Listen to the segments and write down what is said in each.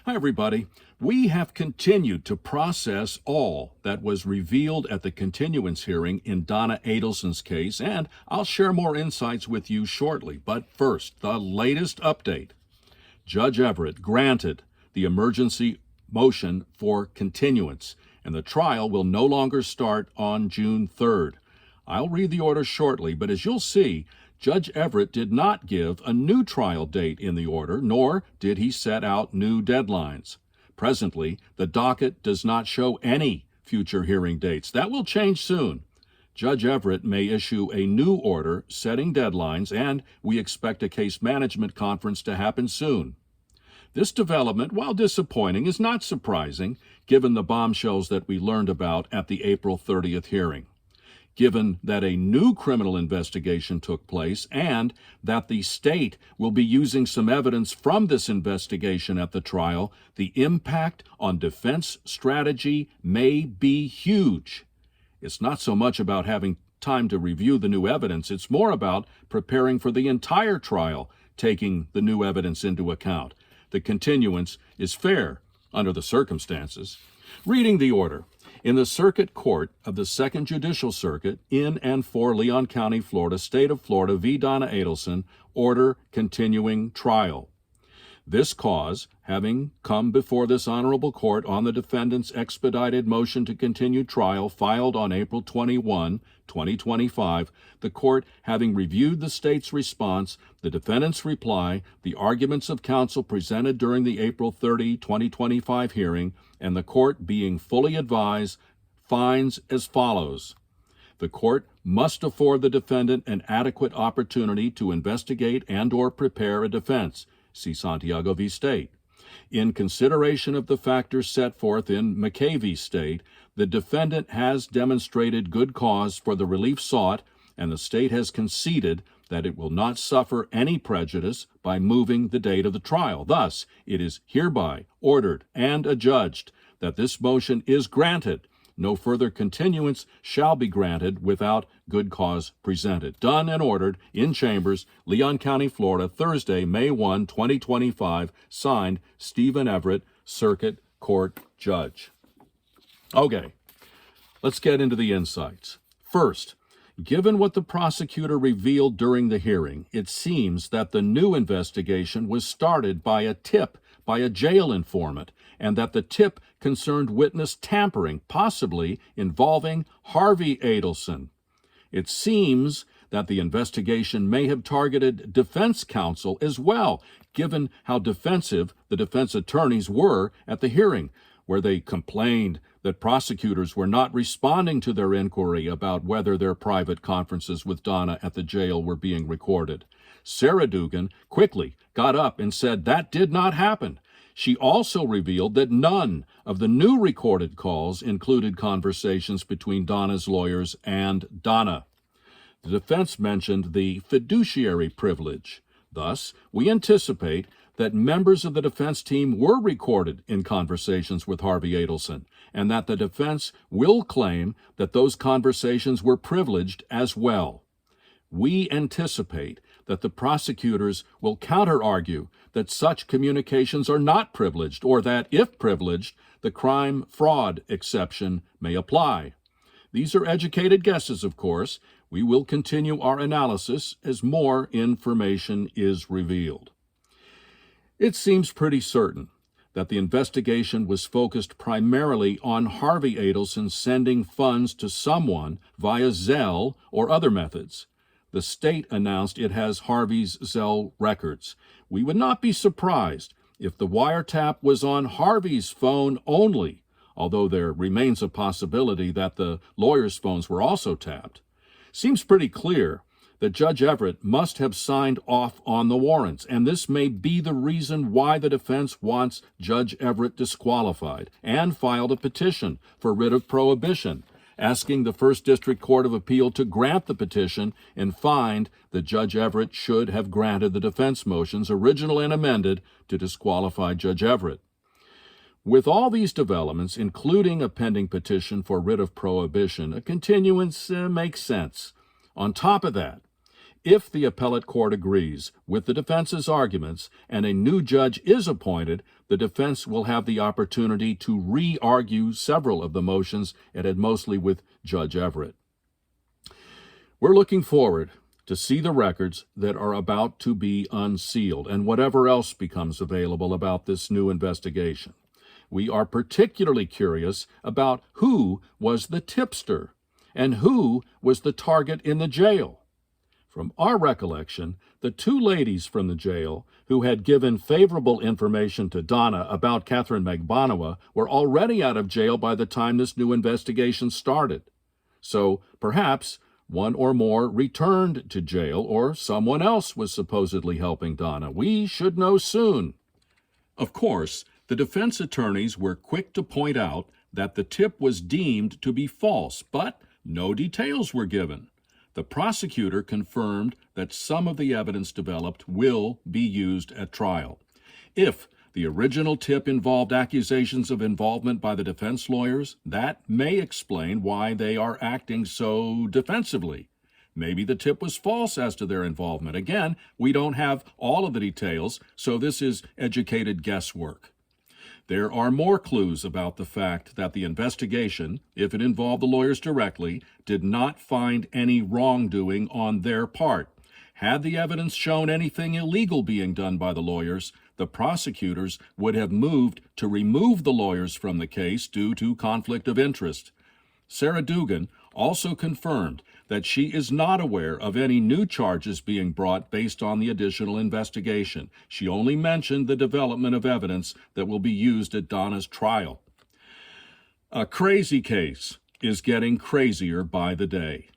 Hi, everybody. We have continued to process all that was revealed at the continuance hearing in Donna Adelson's case, and I'll share more insights with you shortly. But first, the latest update. Judge Everett granted the emergency motion for continuance, and the trial will no longer start on June 3rd. I'll read the order shortly, but as you'll see, Judge Everett did not give a new trial date in the order, nor did he set out new deadlines. Presently, the docket does not show any future hearing dates. That will change soon. Judge Everett may issue a new order setting deadlines, and we expect a case management conference to happen soon. This development, while disappointing, is not surprising given the bombshells that we learned about at the April 30th hearing. Given that a new criminal investigation took place and that the state will be using some evidence from this investigation at the trial, the impact on defense strategy may be huge. It's not so much about having time to review the new evidence, it's more about preparing for the entire trial, taking the new evidence into account. The continuance is fair under the circumstances. Reading the order. In the Circuit Court of the Second Judicial Circuit, in and for Leon County, Florida, State of Florida, v. Donna Adelson, order continuing trial. This cause, having come before this honorable court on the defendant's expedited motion to continue trial filed on April 21, 2025, the court, having reviewed the state's response, the defendant's reply, the arguments of counsel presented during the April 30, 2025 hearing, and the court being fully advised, finds as follows. The court must afford the defendant an adequate opportunity to investigate and/or prepare a defense. See Santiago v. State. In consideration of the factors set forth in McKay v. State, the defendant has demonstrated good cause for the relief sought, and the state has conceded that it will not suffer any prejudice by moving the date of the trial. Thus, it is hereby ordered and adjudged that this motion is granted. No further continuance shall be granted without good cause presented. Done and ordered in Chambers, Leon County, Florida, Thursday, May 1, 2025. Signed, Stephen Everett, Circuit Court Judge. Okay, let's get into the insights. First, given what the prosecutor revealed during the hearing, it seems that the new investigation was started by a tip by a jail informant, and that the tip concerned witness tampering, possibly involving Harvey Adelson. It seems that the investigation may have targeted defense counsel as well, given how defensive the defense attorneys were at the hearing, where they complained that prosecutors were not responding to their inquiry about whether their private conferences with Donna at the jail were being recorded. Sarah Dugan quickly got up and said that did not happen. She also revealed that none of the new recorded calls included conversations between Donna's lawyers and Donna. The defense mentioned the fiduciary privilege. Thus, we anticipate that members of the defense team were recorded in conversations with Harvey Adelson, and that the defense will claim that those conversations were privileged as well. We anticipate that the prosecutors will counter-argue that such communications are not privileged, or that, if privileged, the crime-fraud exception may apply. These are educated guesses, of course. We will continue our analysis as more information is revealed. It seems pretty certain that the investigation was focused primarily on Harvey Adelson sending funds to someone via Zelle or other methods. The state announced it has Harvey's Zelle records. We would not be surprised if the wiretap was on Harvey's phone only, although there remains a possibility that the lawyers' phones were also tapped. Seems pretty clear that Judge Everett must have signed off on the warrants, and this may be the reason why the defense wants Judge Everett disqualified and filed a petition for writ of prohibition, asking the First District Court of Appeal to grant the petition and find that Judge Everett should have granted the defense motions, original and amended, to disqualify Judge Everett. With all these developments, including a pending petition for writ of prohibition, a continuance makes sense. On top of that, If the appellate court agrees with the defense's arguments and a new judge is appointed, the defense will have the opportunity to re-argue several of the motions it had mostly with Judge Everett. We're looking forward to see the records that are about to be unsealed and whatever else becomes available about this new investigation. We are particularly curious about who was the tipster and who was the target in the jail. From our recollection, the two ladies from the jail who had given favorable information to Donna about Catherine Magbanua were already out of jail by the time this new investigation started. So perhaps one or more returned to jail, or someone else was supposedly helping Donna. We should know soon. Of course, the defense attorneys were quick to point out that the tip was deemed to be false, but no details were given. The prosecutor confirmed that some of the evidence developed will be used at trial. If the original tip involved accusations of involvement by the defense lawyers, that may explain why they are acting so defensively. Maybe the tip was false as to their involvement. Again, we don't have all of the details, so this is educated guesswork. There are more clues about the fact that the investigation, if it involved the lawyers directly, did not find any wrongdoing on their part. Had the evidence shown anything illegal being done by the lawyers, the prosecutors would have moved to remove the lawyers from the case due to conflict of interest. Sarah Dugan also confirmed that she is not aware of any new charges being brought based on the additional investigation. She only mentioned the development of evidence that will be used at Donna's trial. A crazy case is getting crazier by the day.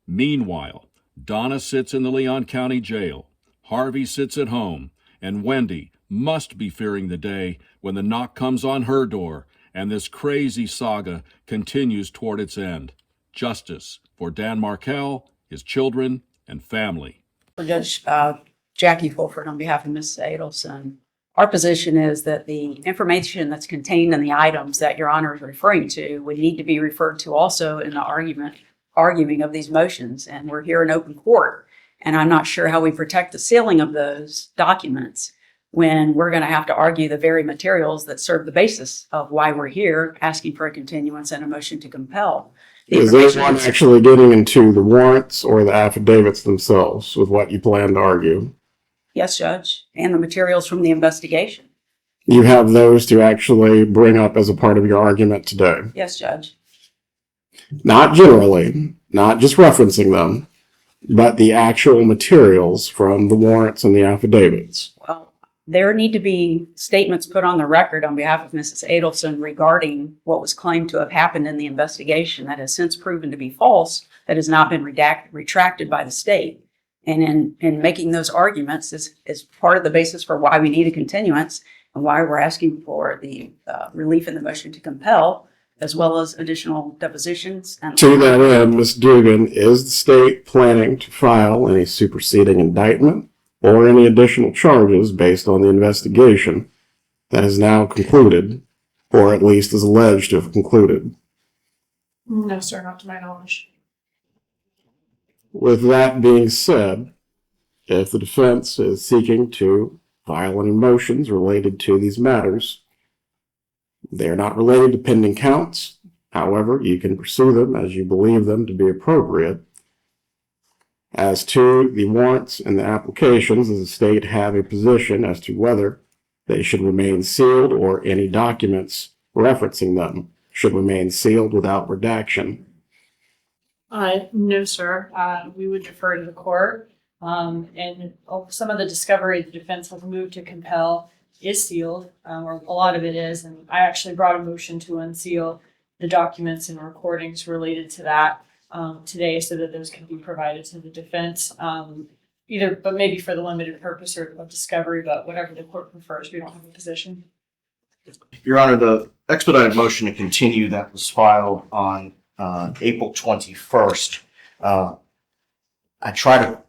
Meanwhile, Donna sits in the Leon County Jail, Harvey sits at home, and Wendy must be fearing the day when the knock comes on her door and this crazy saga continues toward its end. Justice for Dan Markel, his children, and family. For Judge Jackie Fulford on behalf of Ms. Adelson, our position is that the information that's contained in the items that Your Honor is referring to would need to be referred to also in the arguing of these motions. And we're here in open court, and I'm not sure how we protect the sealing of those documents when we're going to have to argue the very materials that serve the basis of why we're here asking for a continuance and a motion to compel. Is anyone actually getting into the warrants or the affidavits themselves with what you plan to argue? Yes, Judge, and the materials from the investigation. You have those to actually bring up as a part of your argument today? Yes, Judge. Not generally, not just referencing them, but the actual materials from the warrants and the affidavits. Well, there need to be statements put on the record on behalf of Mrs. Adelson regarding what was claimed to have happened in the investigation that has since proven to be false, that has not been retracted by the state. And in making those arguments is part of the basis for why we need a continuance and why we're asking for the relief in the motion to compel, as well as additional depositions. And to that end, Ms. Dugan, is the state planning to file any superseding indictment or any additional charges based on the investigation that is now concluded, or at least is alleged to have concluded? No, sir, not to my knowledge. With that being said, if the defense is seeking to file any motions related to these matters, they're not related to pending counts. However, you can pursue them as you believe them to be appropriate. As to the warrants and the applications, does the state have a position as to whether they should remain sealed or any documents referencing them should remain sealed without redaction? No, sir. We would defer to the court. And some of the discovery the defense has moved to compel is sealed, or a lot of it is. And I actually brought a motion to unseal the documents and recordings related to that today, so that those can be provided to the defense, but maybe for the limited purpose of discovery, but whatever the court prefers, we don't have a position. Your Honor, the expedited motion to continue that was filed on April 21st. I try to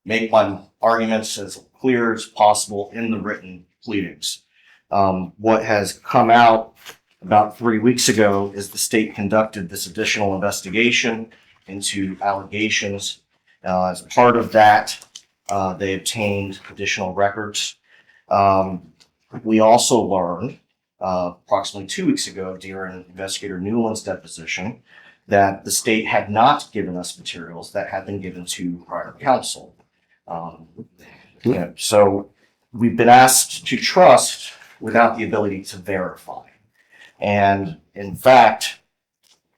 make my arguments as clear as possible in the written pleadings. What has come out about 3 weeks ago is the state conducted this additional investigation into allegations As part of that, they obtained additional records. We also learned approximately 2 weeks ago during Investigator Newland's deposition that the state had not given us materials that had been given to prior counsel. So we've been asked to trust without the ability to verify. And in fact,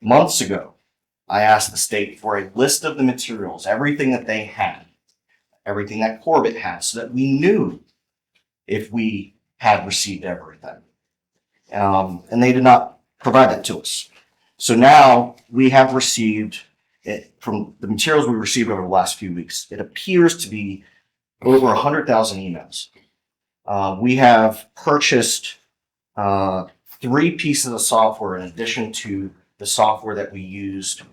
months ago, I asked the state for a list of the materials, everything that they had, everything that Corbett had, so that we knew if we had received everything. And they did not provide that to us. So now we have received it from the materials we received over the last few weeks. It appears to be over 100,000 emails. We have purchased 3 pieces of software in addition to the software that we used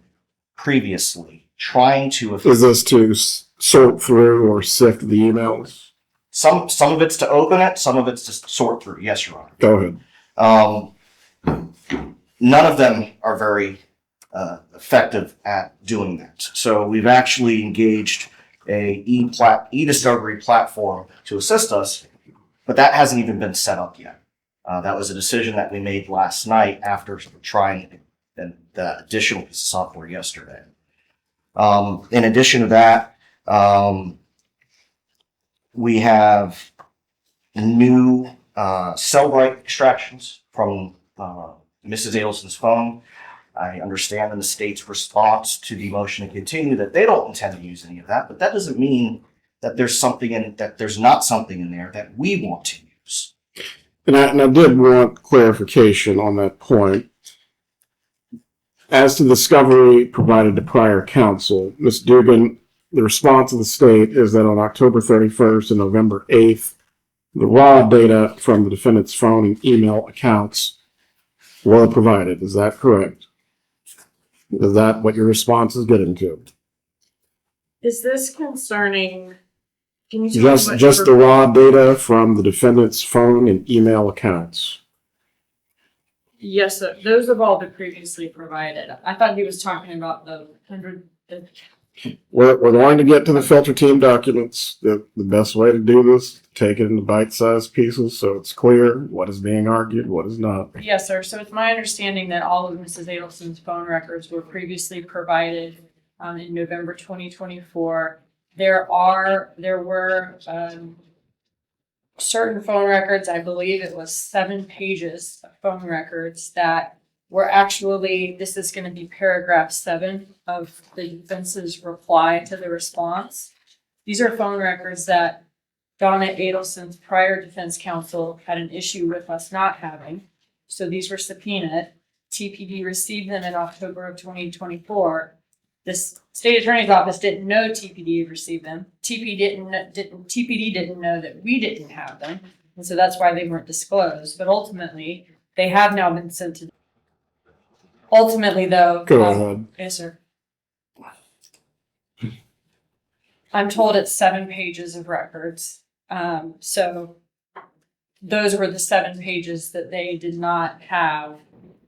previously, trying to. Is this to sort through or sift the emails? Some of it's to open it, some of it's to sort through. Yes, Your Honor. Go ahead. None of them are very effective at doing that. So we've actually engaged a e-discovery platform to assist us, but that hasn't even been set up yet. That was a decision that we made last night after trying the additional piece of software yesterday. In addition to that, we have new cell write extractions from Mrs. Adelson's phone. I understand in the state's response to the motion to continue that they don't intend to use any of that, but that doesn't mean that there's not something in there that we want to use. And I did want clarification on that point. As to the discovery provided to prior counsel, Ms. Dugan, the response of the state is that on October 31st and November 8th, the raw data from the defendant's phone and email accounts were provided. Is that correct? Is that what your response is getting to? Is this concerning? Can you tell me Just the raw data from the defendant's phone and email accounts? Yes, sir. Those have all been previously provided. I thought he was talking about the 100. We're going to get to the filter team documents. The best way to do this, take it into bite-sized pieces so it's clear what is being argued, what is not. Yes, sir. So it's my understanding that all of Mrs. Adelson's phone records were previously provided in November 2024. There were certain phone records, I believe it was 7 pages of phone records that were actually, this is going to be paragraph 7 of the defense's reply to the response. These are phone records that Donna Adelson's prior defense counsel had an issue with us not having. So these were subpoenaed. TPD received them in October of 2024. The state attorney's office didn't know TPD had received them. TPD didn't know that we didn't have them. And so that's why they weren't disclosed. But ultimately, they have now been sent to. Ultimately, though. Go ahead. Yes, sir. I'm told it's 7 pages of records. So those were the 7 pages that they did not have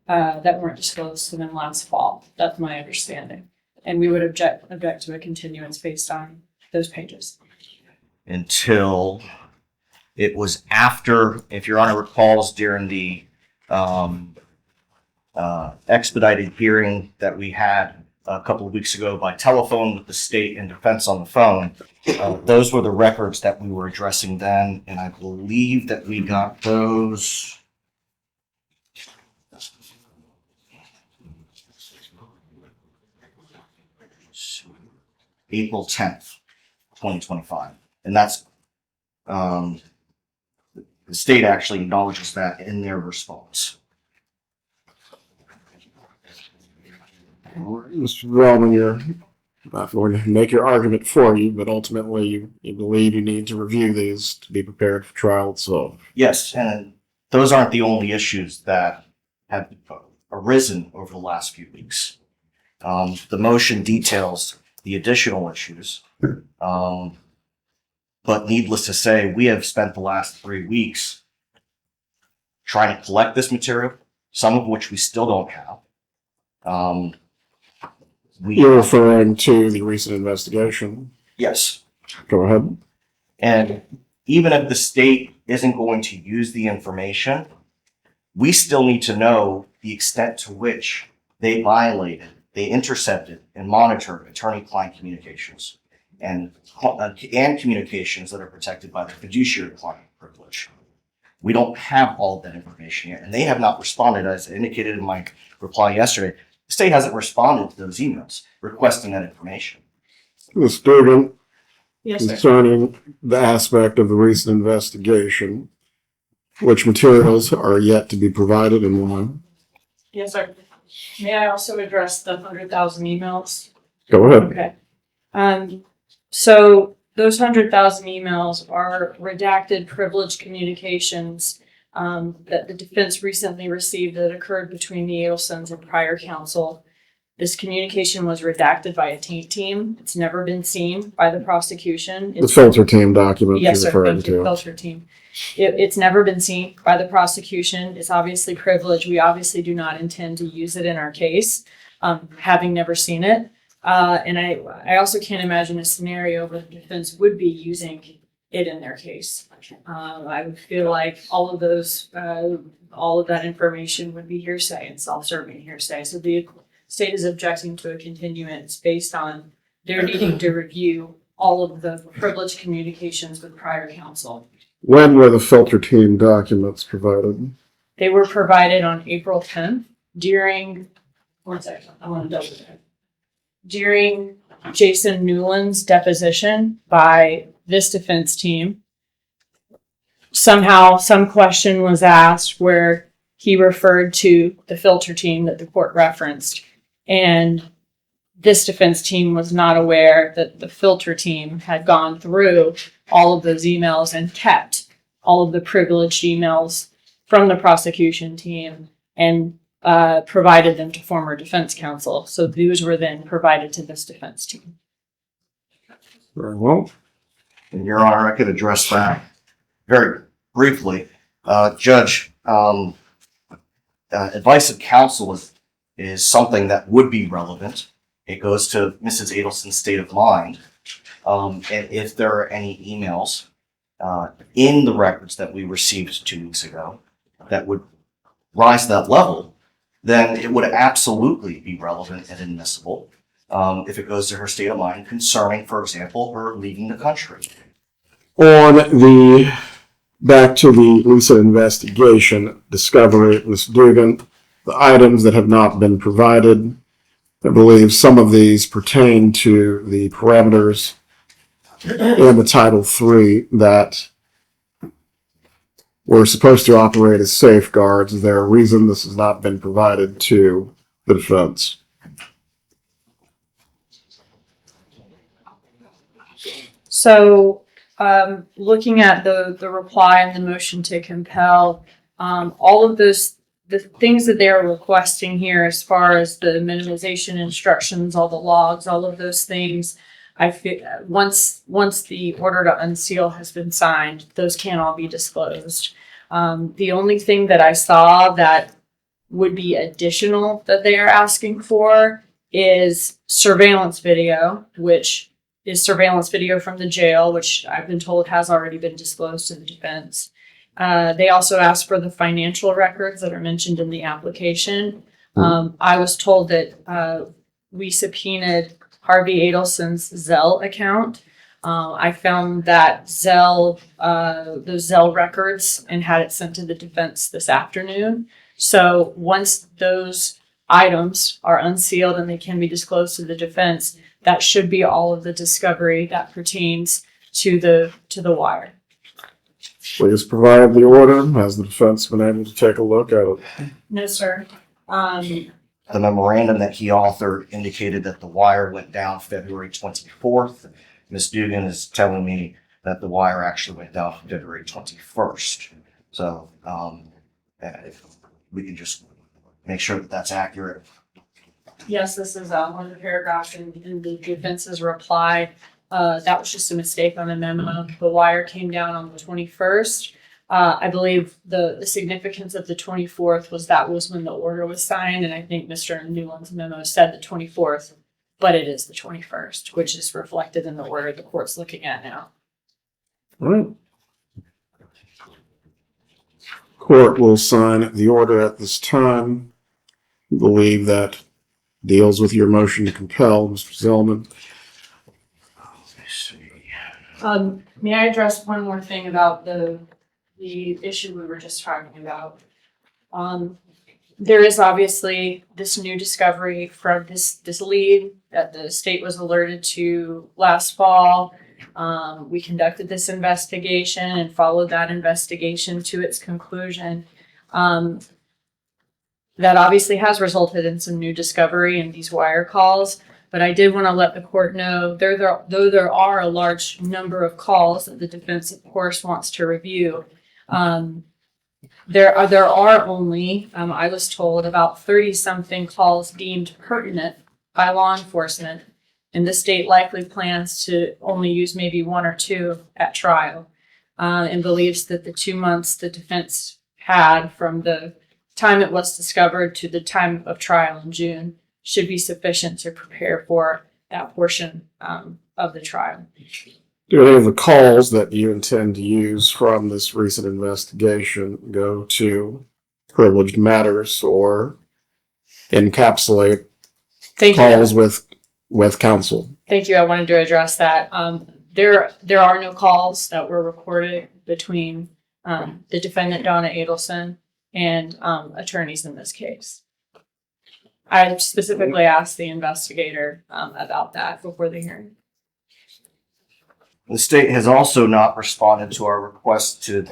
that weren't disclosed to them last fall. That's my understanding. And we would object to a continuance based on those pages. Until it was after, if Your Honor recalls, during the expedited hearing that we had a couple of weeks ago by telephone with the state and defense on the phone, those were the records that we were addressing then, and I believe that we got those. April 10th, 2025. And that's, the state actually acknowledges that in their response. Mr. Velman, you're not going to make your argument for you, but ultimately you believe you need to review these to be prepared for trial itself. Yes, and those aren't the only issues that have arisen over the last few weeks. The motion details the additional issues. But needless to say, we have spent the last 3 weeks trying to collect this material, some of which we still don't have. You're referring to the recent investigation. Yes. Go ahead. And even if the state isn't going to use the information, we still need to know the extent to which they violated, they intercepted and monitored attorney-client communications and communications that are protected by the fiduciary client privilege. We don't have all of that information yet, and they have not responded. As indicated in my reply yesterday, the state hasn't responded to those emails requesting that information. Ms. Dugan, Yes, sir. concerning the aspect of the recent investigation, which materials are yet to be provided and why? Yes, sir. May I also address the 100,000 emails? Go ahead. Okay. So those 100,000 emails are redacted privileged communications that the defense recently received that occurred between the Adelsons and prior counsel. This communication was redacted by a taint team. It's never been seen by the prosecution. The filter team document Yes, you're sir. referring Thank you, to. filter team. It's never been seen by the prosecution. It's obviously privileged. We obviously do not intend to use it in our case, having never seen it. And I also can't imagine a scenario where the defense would be using it in their case. I would feel like all of that information would be hearsay and self-serving hearsay. So the state is objecting to a continuance based on their needing to review all of the privileged communications with prior counsel. When were the filter team documents provided? They were provided on April 10th during, one second, I want to double check. During Jason Newland's deposition by this defense team. Somehow some question was asked where he referred to the filter team that the court referenced. And this defense team was not aware that the filter team had gone through all of those emails and kept all of the privileged emails from the prosecution team and provided them to former defense counsel. So those were then provided to this defense team. Very well. And Your Honor, I could address that very briefly. Judge, advice of counsel is something that would be relevant. It goes to Mrs. Adelson's state of mind. And if there are any emails in the records that we received 2 weeks ago that would rise to that level, then it would absolutely be relevant and admissible if it goes to her state of mind concerning, for example, her leaving the country. Back to the recent investigation discovery, Ms. Dugan, the items that have not been provided, I believe some of these pertain to the parameters in the Title III that were supposed to operate as safeguards. Is there a reason this has not been provided to the defense? So looking at the reply and the motion to compel, all of the things that they are requesting here as far as the minimization instructions, all the logs, all of those things, I feel once the order to unseal has been signed, those can't all be disclosed. The only thing that I saw that would be additional that they are asking for is surveillance video, which is surveillance video from the jail, which I've been told has already been disclosed to the defense. They also asked for the financial records that are mentioned in the application. I was told that we subpoenaed Harvey Adelson's Zelle account. I found that those Zelle records and had it sent to the defense this afternoon. So once those items are unsealed and they can be disclosed to the defense, that should be all of the discovery that pertains to the wire. Please provide the order. Has the defense been able to take a look at it? No, sir. The memorandum that he authored indicated that the wire went down February 24th. Ms. Dugan is telling me that the wire actually went down February 21st. So if we can just make sure that that's accurate. Yes, this is one of the paragraphs in the defense's reply. That was just a mistake on the memo. The wire came down on the 21st. I believe the significance of the 24th was that was when the order was signed, and I think Mr. Newland's memo said the 24th. but it is the 21st, which is reflected in the order the court's looking at now. All right. Court will sign the order at this time. I believe that deals with your motion to compel, Mr. Zellman. May I address one more thing about the issue we were just talking about? There is obviously this new discovery from this lead that the state was alerted to last fall. We conducted this investigation and followed that investigation to its conclusion. That obviously has resulted in some new discovery in these wire calls. But I did want to let the court know, though there are a large number of calls that the defense, of course, wants to review, there are only, I was told, about 30-something calls deemed pertinent by law enforcement, and the state likely plans to only use maybe 1 or 2 at trial, and believes that the 2 months the defense had from the time it was discovered to the time of trial in June should be sufficient to prepare for that portion of the trial. Do any of the calls that you intend to use from this recent investigation go to privileged matters or encapsulate Thank you. calls with counsel? Thank you. I wanted to address that. There are no calls that were recorded between the defendant, Donna Adelson, and attorneys in this case. I specifically asked the investigator about that before the hearing. The state has also not responded to our request to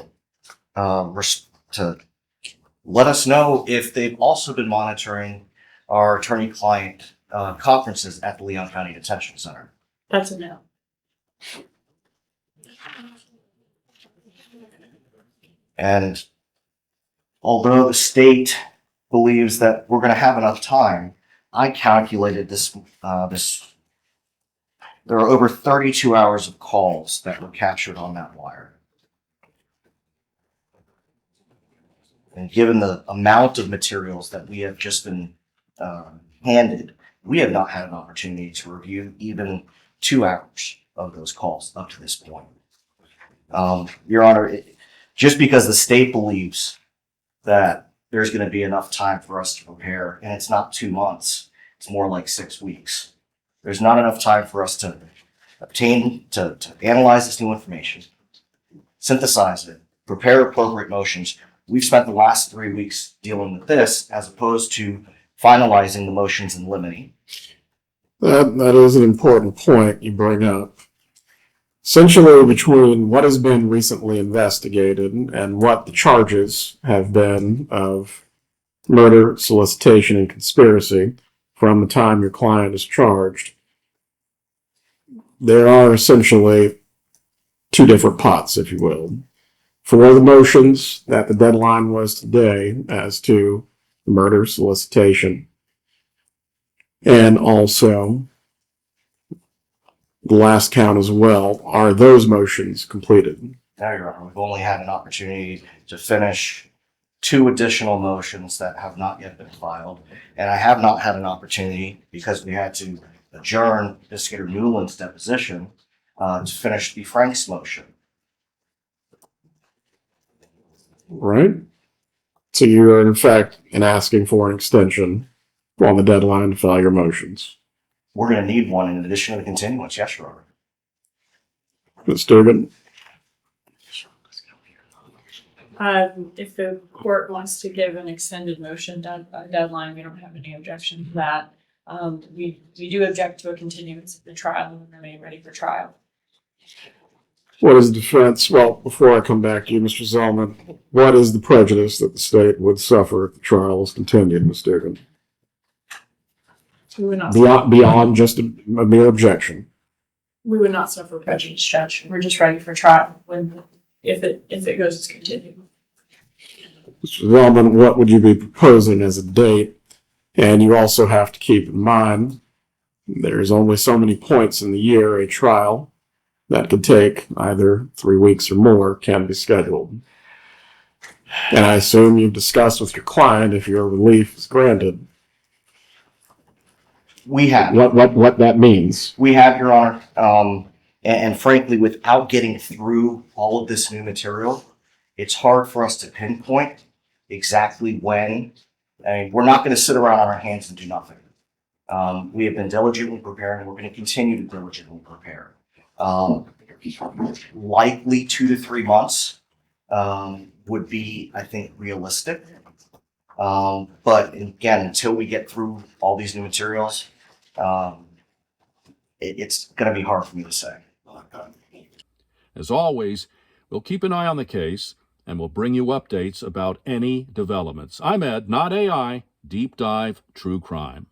let us know if they've also been monitoring our attorney-client conferences at the Leon County Detention Center. That's a no. And although the state believes that we're going to have enough time, I calculated this. There are over 32 hours of calls that were captured on that wire. And given the amount of materials that we have just been handed, we have not had an opportunity to review even 2 hours of those calls up to this point. Your Honor, just because the state believes that there's going to be enough time for us to prepare, and it's not 2 months, it's more like 6 weeks. There's not enough time for us to analyze this new information, synthesize it, prepare appropriate motions. We've spent the last 3 weeks dealing with this as opposed to finalizing the motions in limine. That is an important point you bring up. Essentially, between what has been recently investigated and what the charges have been of murder, solicitation, and conspiracy from the time your client is charged, there are essentially 2 different pots, if you will. For the motions that the deadline was today as to murder, solicitation, and also the last count as well, are those motions completed? Now, Your Honor, we've only had an opportunity to finish 2 additional motions that have not yet been filed. And I have not had an opportunity, because we had to adjourn Investigator Newland's deposition, to finish the Frank's motion. Right? So you are, in fact, asking for an extension on the deadline to file your motions. We're going to need one in addition to the continuance. Yes, Your Honor. Ms. Dugan? If the court wants to give an extended motion deadline, we don't have any objection to that. We do object to a continuance of the trial and remain ready for trial. What is the defense? Well, before I come back to you, Mr. Zellman, what is the prejudice that the state would suffer if the trial is continued, Ms. Dugan? We would not. Beyond just a mere objection. We would not suffer prejudice, Judge. We're just ready for trial if it goes as continued. Mr. Zellman, what would you be proposing as a date? And you also have to keep in mind there's only so many points in the year a trial that could take either 3 weeks or more can be scheduled. And I assume you've discussed with your client if your relief is granted. We have. what that means. We have, Your Honor. And frankly, without getting through all of this new material, it's hard for us to pinpoint exactly when. I mean, we're not going to sit around on our hands and do nothing. We have been diligently preparing. We're going to continue to diligently prepare. Likely 2 to 3 months would be, I think, realistic. But again, until we get through all these new materials, it's going to be hard for me to say. As always, we'll keep an eye on the case and we'll bring you updates about any developments. I'm Ed, not AI, Deep Dive True Crime.